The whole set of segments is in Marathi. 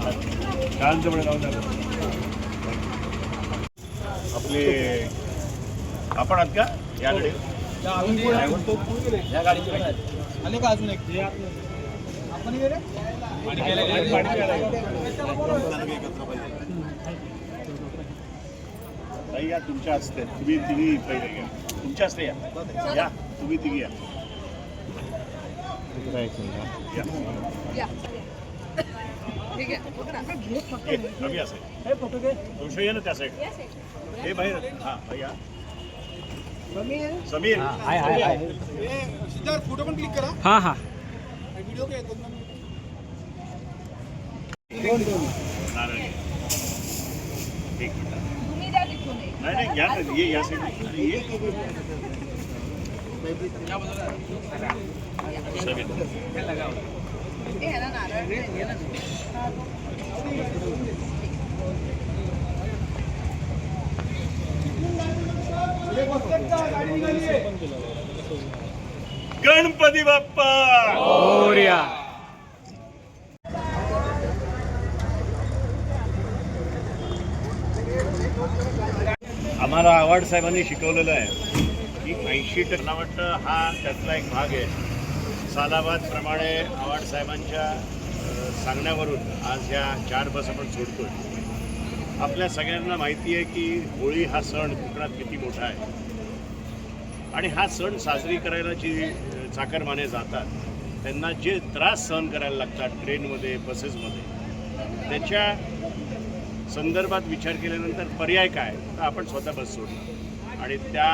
शांतपणे जाऊन द्या. आपले आपण आहात का याकडे या गाडीची आणि का अजून एक आपण ताई या तुमच्या हस्ते तुम्ही तिघी पहिले घ्या तुमच्या हस्ते या तुम्ही तिघी या कमी असेल दोष ये ना त्या साईड हे बाहेर हां भैया समीर फोटो पण क्लिक करा हां हां व्हिडिओ काय येतो ठीक नाही नाही या ये या साईड ये गणपती बाप्पा मोरया. आम्हाला आव्हाड साहेबांनी शिकवलेलं आहे की 80% मला वाटतं हा त्यातला एक भाग आहे. सालाबादप्रमाणे आव्हाड साहेबांच्या सांगण्यावरून आज ह्या 4 बस आपण सोडतोय. आपल्या सगळ्यांना माहिती आहे की होळी हा सण कोकणात किती मोठा आहे आणि हा सण साजरी करायला जी चाकरमाने जातात त्यांना जे त्रास सहन करायला लागतात ट्रेनमध्ये बसेसमध्ये त्याच्या संदर्भात विचार केल्यानंतर पर्याय काय तर आपण स्वतः बस सोडणार आणि त्या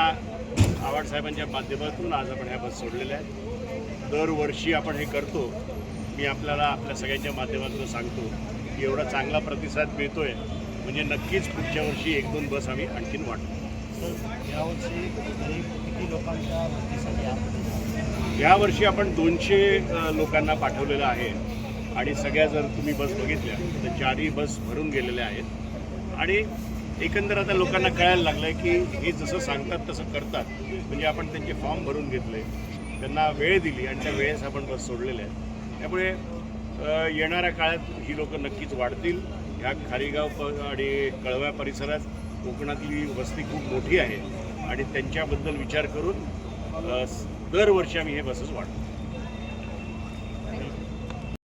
आव्हाड साहेबांच्या माध्यमातून आज आपण ह्या बस सोडलेल्या आहेत. दरवर्षी आपण हे करतो. मी आपल्याला आपल्या सगळ्यांच्या माध्यमातून सांगतो की एवढा चांगला प्रतिसाद मिळतोय म्हणजे नक्कीच पुढच्या वर्षी 1-2 बस आम्ही आणखीन वाढतो. यावर्षी किती लोकांच्या भरतीसाठी यावर्षी आपण 200 लोकांना पाठवलेलं आहे आणि सगळ्या जर तुम्ही बस बघितल्या तर 4ही बस भरून गेलेल्या आहेत आणि एकंदर आता लोकांना कळायला लागलं आहे की हे जसं सांगतात तसं करतात. म्हणजे आपण त्यांचे फॉर्म भरून घेतले त्यांना वेळ दिली आणि त्या वेळेस आपण बस सोडलेल्या आहेत. त्यामुळे येणाऱ्या काळात ही लोकं नक्कीच वाढतील. ह्या खारीगाव आणि कळव्या परिसरात कोकणातली वस्ती खूप मोठी आहे आणि त्यांच्याबद्दल विचार करून दरवर्षी आम्ही हे बसेस वाढतो.